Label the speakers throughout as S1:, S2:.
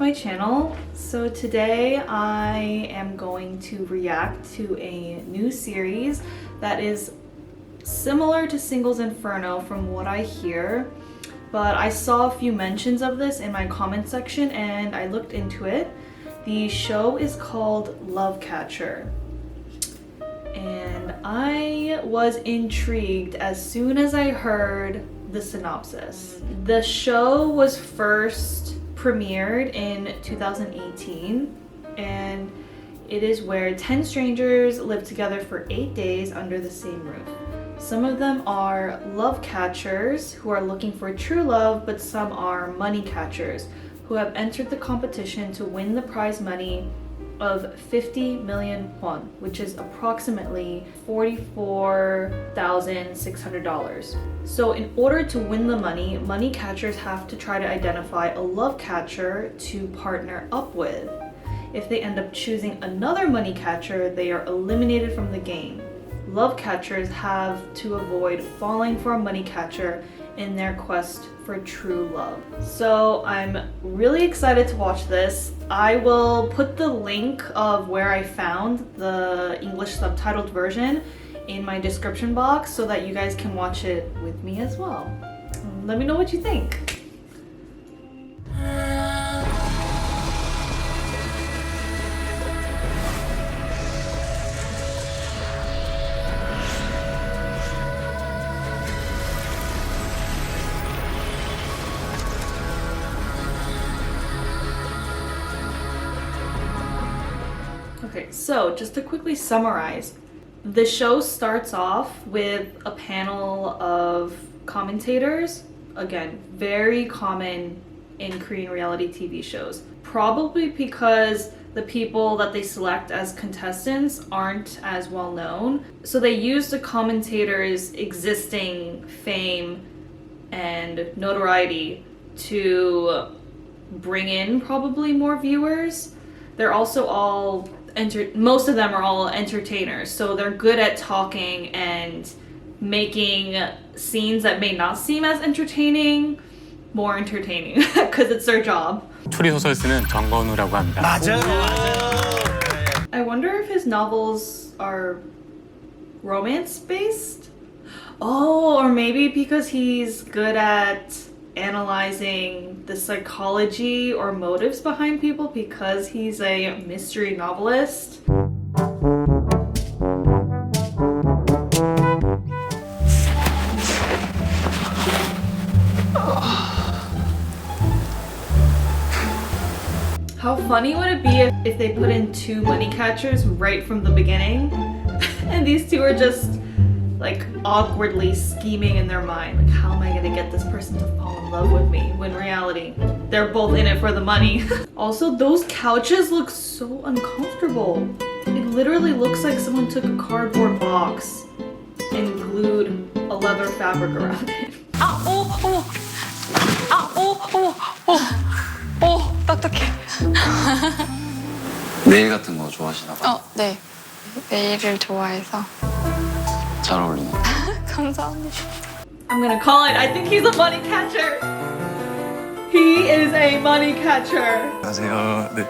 S1: my channel. So today I am going to react to a new series that is similar to Singles Inferno from what I hear, but I saw a few mentions of this in my comment section and I looked into it. The show is called Lovecatcher, and I was intrigued as soon as I heard the synopsis. The show was first premiered in 2018, and it is where 10 strangers live together for 8 days under the same roof. Some of them are love catchers who are looking for true love, but some are money catchers who have entered the competition to win the prize money of 50 million won, which is approximately $44,600. So in order to win the money, money catchers have to try to identify a love catcher to partner up with. If they end up choosing another money catcher, they are eliminated from the game. Love catchers have to avoid falling for a money catcher in their quest for true love. So I'm really excited to watch this. I will put the link of where I found the English subtitled version in my description box so that you guys can watch it with me as well. Let me know what you think. Okay, so just to quickly summarize, the show starts off with a panel of commentators. Again, very common in Korean reality TV shows. Probably because the people that they select as contestants aren't as well known. So they use the commentators' existing fame and notoriety to bring in probably more viewers. They're also all most of them are all entertainers, so they're good at talking and making scenes that may not seem as entertaining more entertaining because it's their job.
S2: 추리 소설 쓰는 정건우라고 합니다.
S3: 맞아요.
S1: I wonder if his novels are romance based? Oh, or maybe because he's good at analyzing the psychology or motives behind people because he's a mystery novelist. How funny would it be if they put in 2 money catchers right from the beginning and these two are just like awkwardly scheming in their mind, like how am I gonna get this person to fall in love with me, when in reality they're both in it for the money. Also, those couches look so uncomfortable. It literally looks like someone took a cardboard box and glued a leather fabric around it.
S4: 딱딱해.
S3: 네일 같은 거 좋아하시나 봐요.
S4: 네. 네일을 좋아해서.
S3: 잘 어울리네.
S4: 감사합니다.
S1: I'm gonna call it. I think he's a money catcher. He is a money catcher.
S3: 안녕하세요. 네.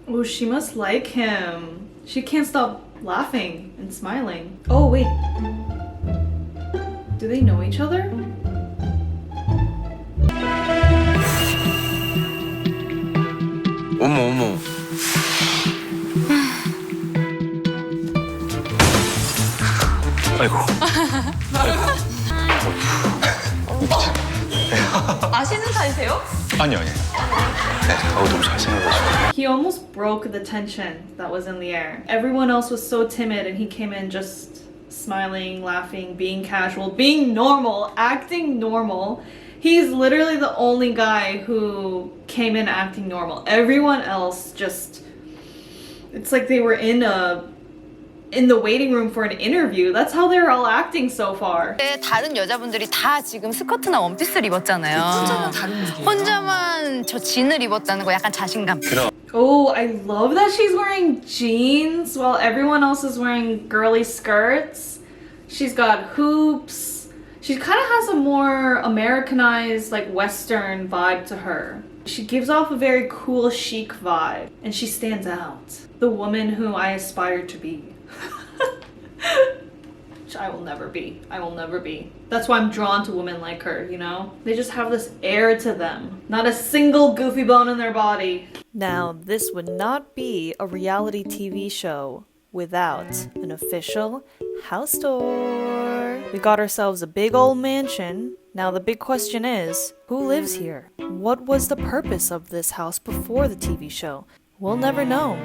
S1: Oh, she must like him. She can't stop laughing and smiling. Oh, wait. Do they know each other?
S3: 어머. 아이고.
S4: 아시는 사이세요?
S3: 아니요. 네. 너무 잘생겨가지고.
S1: He almost broke the tension that was in the air. Everyone else was so timid and he came in just smiling, laughing, being casual, being normal, acting normal. He's literally the only guy who came in acting normal. Everyone else just, it's like they were in the waiting room for an interview. That's how they're all acting so far.
S5: 다른 여자분들이 다 지금 스커트나 원피스를 입었잖아요.
S4: 혼자만 다른 느낌.
S5: 혼자만 저 진을 입었다는 거 약간 자신감.
S1: Oh, I love that she's wearing jeans while everyone else is wearing girly skirts. She's got hoops. She kind of has a more Americanized, like Western vibe to her. She gives off a very cool, chic vibe, and she stands out. The woman who I aspire to be. Which I will never be. I will never be. That's why I'm drawn to women like her, you know? They just have this air to them. Not a single goofy bone in their body.
S6: Now, this would not be a reality TV show without an official house tour. We got ourselves a big old mansion. Now the big question is, who lives here? What was the purpose of this house before the TV show? We'll never know.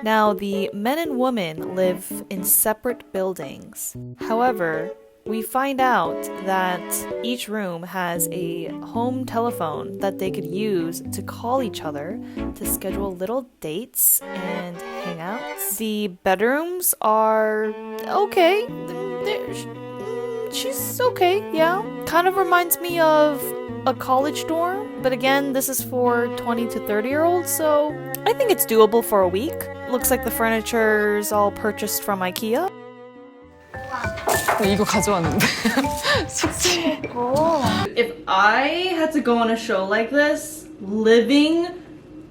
S6: Now, the men and women live in separate buildings. However, we find out that each room has a home telephone that they could use to call each other to schedule little dates and hangouts. The bedrooms are okay. She's okay, yeah. Kind of reminds me of a college dorm, but again, this is for 20 to 30-year-olds, so I think it's doable for a week. Looks like the furniture's all purchased from IKEA.
S4: 이거 가져왔는데. 숙제.
S1: If I had to go on a show like this, living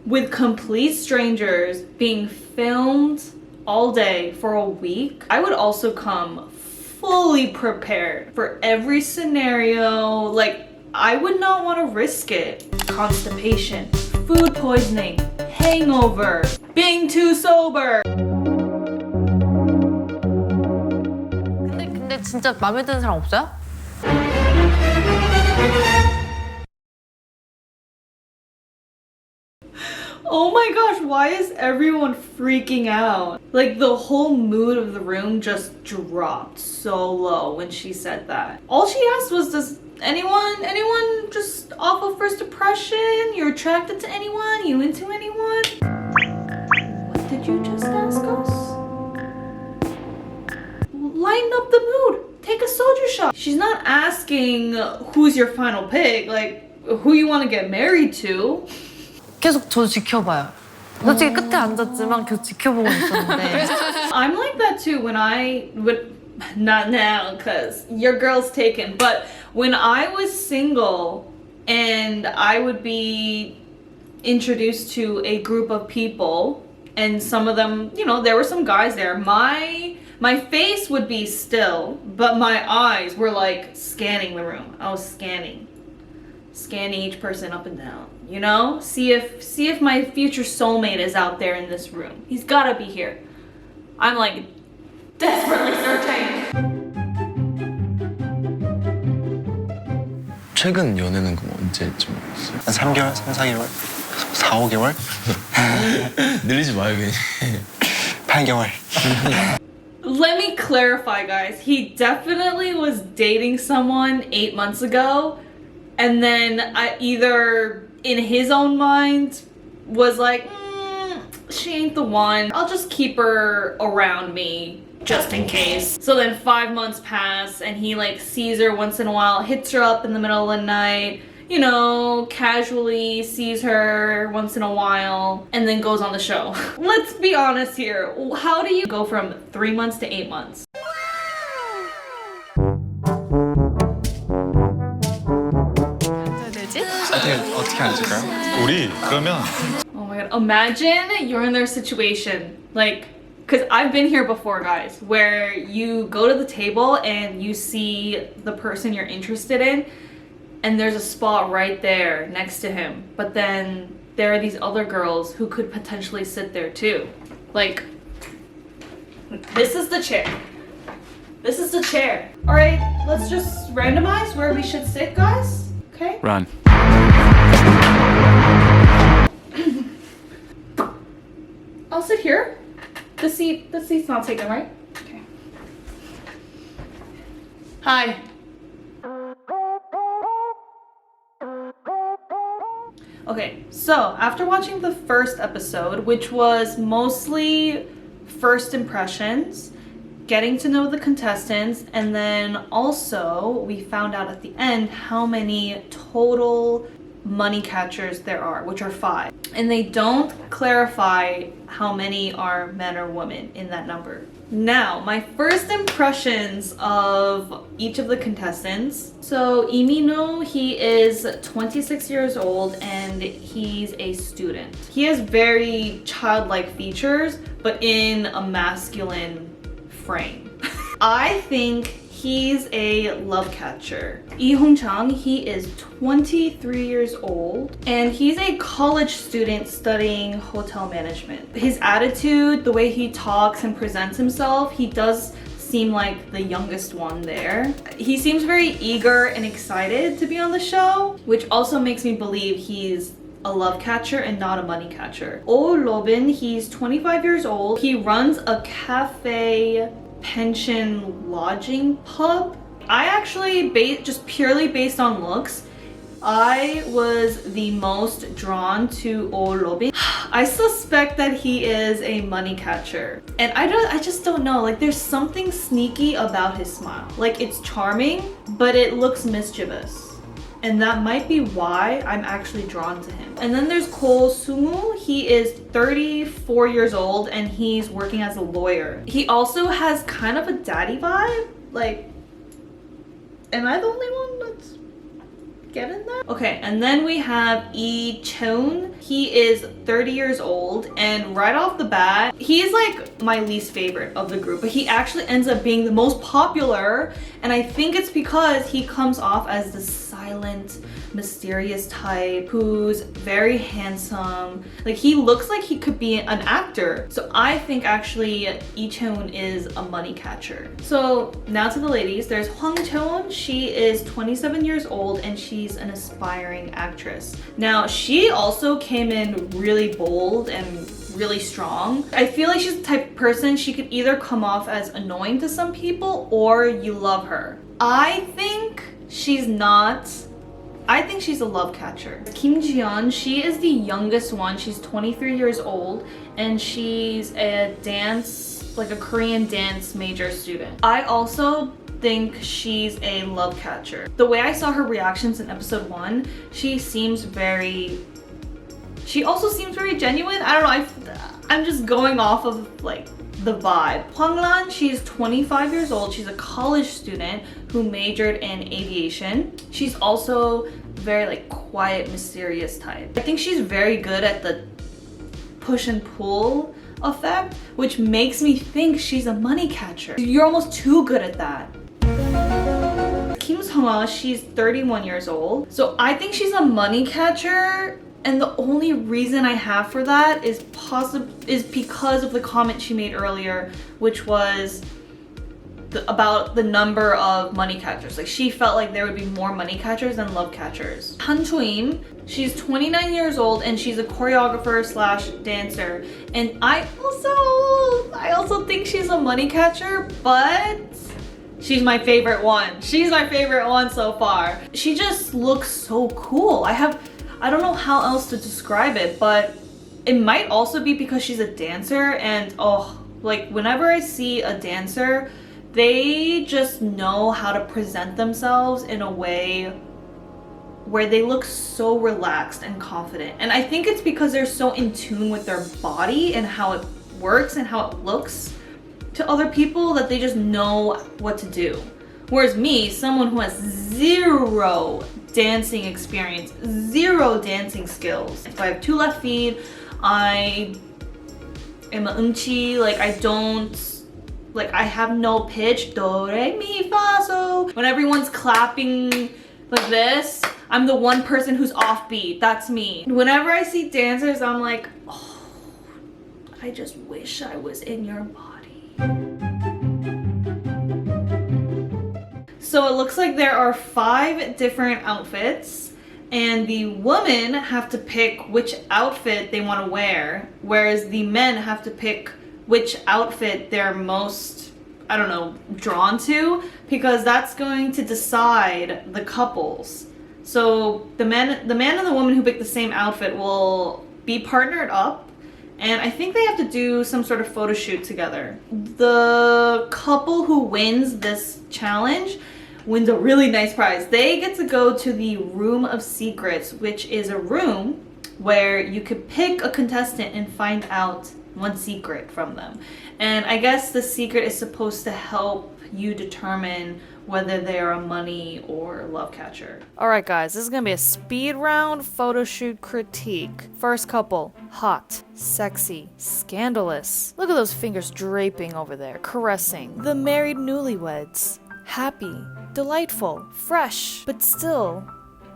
S1: with complete strangers, being filmed all day for a week, I would also come fully prepared for every scenario. Like, I would not want to risk it. Constipation, food poisoning, hangover, being too sober.
S5: 근데 진짜 마음에 드는 사람 없어요?
S1: Oh my gosh, why is everyone freaking out? Like, the whole mood of the room just dropped so low when she said that. All she asked was, does anyone just off of first impression? You're attracted to anyone? You into anyone? What did you just ask us? Lighten up the mood. Take a soldier shot. She's not asking who's your final pick, like who you want to get married to.
S5: 계속 저 지켜봐요. 솔직히 끝에 앉았지만 계속 지켜보고 있었는데.
S1: I'm like that too when I would, not now because your girl's taken, but when I was single and I would be introduced to a group of people and some of them, you know, there were some guys there. My face would be still, but my eyes were like scanning the room. I was scanning each person up and down, you know? See if my future soulmate is out there in this room. He's gotta be here. I'm like desperately searching.
S3: 최근 연애는 그럼 언제쯤 했어요? 한 3개월? 3, 4개월? 4, 5개월? 늘리지 마요, 괜히. 8개월.
S1: Let me clarify, guys. He definitely was dating someone 8 months ago, and then I either in his own mind was like, she ain't the one. I'll just keep her around me just in case. So then 5 months pass and he like sees her once in a while, hits her up in the middle of the night, you know, casually sees her once in a while, and then goes on the show. Let's be honest here. How do you go from 3 months to 8 months?
S3: 어떻게 앉을까요?
S2: 우리 그러면
S1: Oh my god, imagine you're in their situation. Like, because I've been here before, guys, where you go to the table and you see the person you're interested in, and there's a spot right there next to him. But then there are these other girls who could potentially sit there too. Like, this is the chair. This is the chair. All right, let's just randomize where we should sit, guys. Okay?
S2: run.
S1: I'll sit here. The seat's not taken, right? Okay. Hi. Okay, so after watching the first episode, which was mostly first impressions, getting to know the contestants, and then also we found out at the end how many total money catchers there are, which are 5. And they don't clarify how many are men or women in that number. Now, my first impressions of each of the contestants. So, Imino, he is 26 years old and he's a student. He has very childlike features, but in a masculine frame. I think he's a love catcher. Lee Hong-chang, he is 23 years old and he's a college student studying hotel management. His attitude, the way he talks and presents himself, he does seem like the youngest one there. He seems very eager and excited to be on the show, which also makes me believe he's a love catcher and not a money catcher. Oh Robin, he's 25 years old. He runs a cafe pension lodging pub. I actually, just purely based on looks, I was the most drawn to Oh Robin. I suspect that he is a money catcher. And I just don't know, like there's something sneaky about his smile. Like it's charming, but it looks mischievous. And that might be why I'm actually drawn to him. And then there's Ko Sung-woo. He is 34 years old and he's working as a lawyer. He also has kind of a daddy vibe. Like, am I the only one that's getting that? Okay, and then we have Lee Cheon. He is 30 years old and right off the bat, he's like my least favorite of the group, but he actually ends up being the most popular, and I think it's because he comes off as the silent, mysterious type who's very handsome. Like he looks like he could be an actor. So I think actually Lee Cheon is a money catcher. So now to the ladies. There's Hwang Cheon. She is 27 years old and she's an aspiring actress. Now she also came in really bold and really strong. I feel like she's the type of person, she could either come off as annoying to some people or you love her. I think she's a love catcher. Kim Ji-yeon, she is the youngest one. She's 23 years old and she's a Korean dance major student. I also think she's a love catcher. The way I saw her reactions in episode 1, she also seems very genuine. I don't know, I'm just going off of like the vibe. Hwang Lan, she's 25 years old. She's a college student who majored in aviation. She's also very like quiet, mysterious type. I think she's very good at the push and pull effect, which makes me think she's a money catcher. You're almost too good at that. Kim Sung-ah, she's 31 years old. So I think she's a money catcher. And the only reason I have for that is because of the comment she made earlier, which was about the number of money catchers. Like she felt like there would be more money catchers than love catchers. Han Cho-im, she's 29 years old and she's a choreographer / dancer. And I also think she's a money catcher, but she's my favorite one. She's my favorite one so far. She just looks so cool. I don't know how else to describe it, but it might also be because she's a dancer and like whenever I see a dancer, they just know how to present themselves in a way where they look so relaxed and confident. And I think it's because they're so in tune with their body and how it works and how it looks to other people that they just know what to do. Whereas me, someone who has zero dancing experience, zero dancing skills. If I have 2 left feet, I am an umchi, I have no pitch, do, re, mi, fa, so. When everyone's clapping like this, I'm the one person who's offbeat, that's me. Whenever I see dancers, I'm like, oh, I just wish I was in your body. So it looks like there are 5 different outfits and the women have to pick which outfit they want to wear, whereas the men have to pick which outfit they're most, drawn to, because that's going to decide the couples. So the man and the woman who pick the same outfit will be partnered up, and I think they have to do some sort of photo shoot together. The couple who wins this challenge wins a really nice prize. They get to go to the Room of Secrets, which is a room where you could pick a contestant and find out one secret from them. And I guess the secret is supposed to help you determine whether they are a money or love catcher.
S6: Alright guys, this is gonna be a speed round photo shoot critique. First couple, hot, sexy, scandalous. Look at those fingers draping over there, caressing. The married newlyweds, happy, delightful, fresh, but still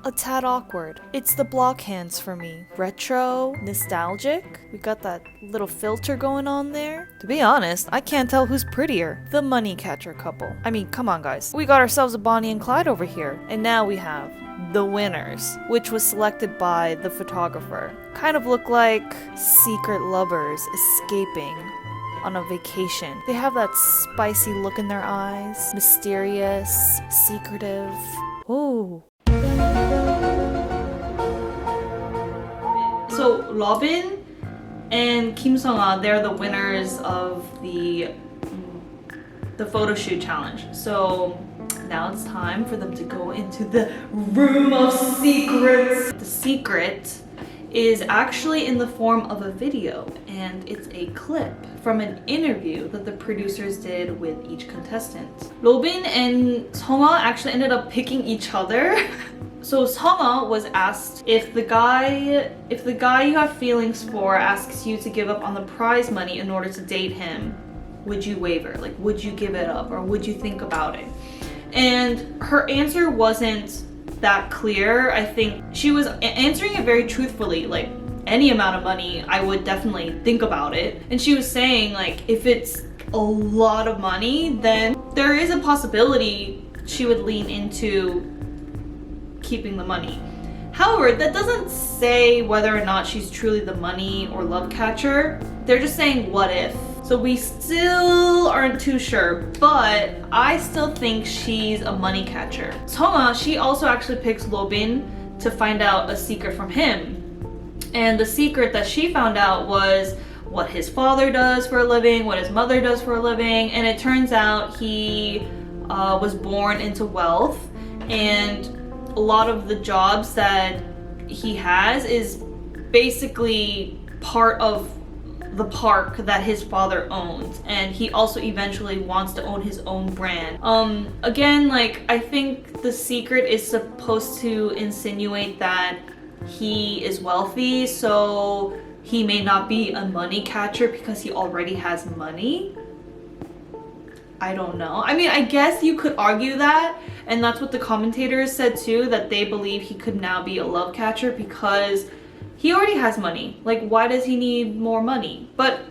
S6: a tad awkward. It's the block hands for me. Retro, nostalgic. We got that little filter going on there. To be honest, I can't tell who's prettier. The money catcher couple. I mean, come on guys. We got ourselves a Bonnie and Clyde over here. And now we have the winners, which was selected by the photographer. Kind of look like secret lovers escaping on a vacation. They have that spicy look in their eyes. Mysterious, secretive. Ooh.
S1: So Robin and Kim Sung-ah, they're the winners of the photo shoot challenge. So now it's time for them to go into the room of secrets. The secret is actually in the form of a video, and it's a clip from an interview that the producers did with each contestant. Robin and Sung-ah actually ended up picking each other. So Sung-ah was asked, if the guy you have feelings for asks you to give up on the prize money in order to date him, would you waver? Like, would you give it up, or would you think about it? And her answer wasn't that clear. I think she was answering it very truthfully, like, any amount of money, I would definitely think about it. And she was saying, like, if it's a lot of money, then there is a possibility she would lean into keeping the money. However, that doesn't say whether or not she's truly the money or love catcher. They're just saying what if. So we still aren't too sure, but I still think she's a money catcher. Sung-ah, she also actually picks Robin to find out a secret from him. And the secret that she found out was what his father does for a living, what his mother does for a living, and it turns out he was born into wealth, and a lot of the jobs that he has is basically part of the park that his father owns, and he also eventually wants to own his own brand. Again, like, I think the secret is supposed to insinuate that he is wealthy, so he may not be a money catcher because he already has money. I don't know. I mean, I guess you could argue that, and that's what the commentators said too, that they believe he could now be a love catcher because he already has money. Like, why does he need more money? But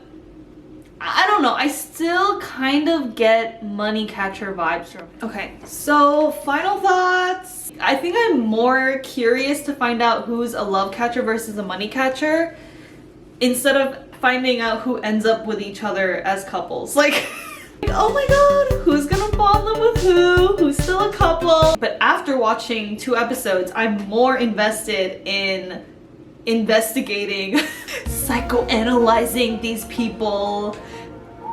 S1: I don't know. I still kind of get money catcher vibes from him. Okay, so final thoughts. I think I'm more curious to find out who's a love catcher versus a money catcher instead of finding out who ends up with each other as couples. Like, oh my god, who's gonna fall in love with who? Who's still a couple? But after watching 2 episodes, I'm more invested in investigating, psychoanalyzing these people.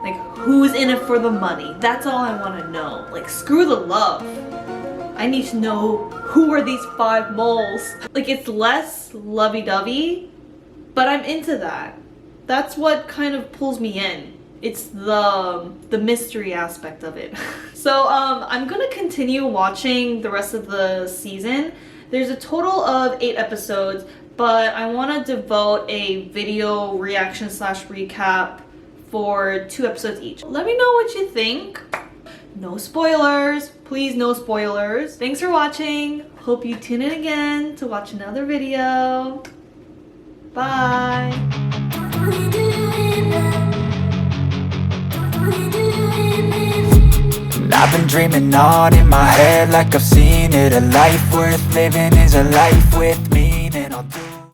S1: Like, who's in it for the money? That's all I want to know. Like, screw the love. I need to know who are these 5 moles. Like, it's less lovey-dovey, but I'm into that. That's what kind of pulls me in. It's the mystery aspect of it. So I'm gonna continue watching the rest of the season. There's a total of 8 episodes, but I want to devote a video reaction / recap for 2 episodes each. Let me know what you think. No spoilers, please, no spoilers. Thanks for watching. Hope you tune in again to watch another video. Bye.
S7: I've been dreaming on in my head like I've seen it. A life worth living is a life with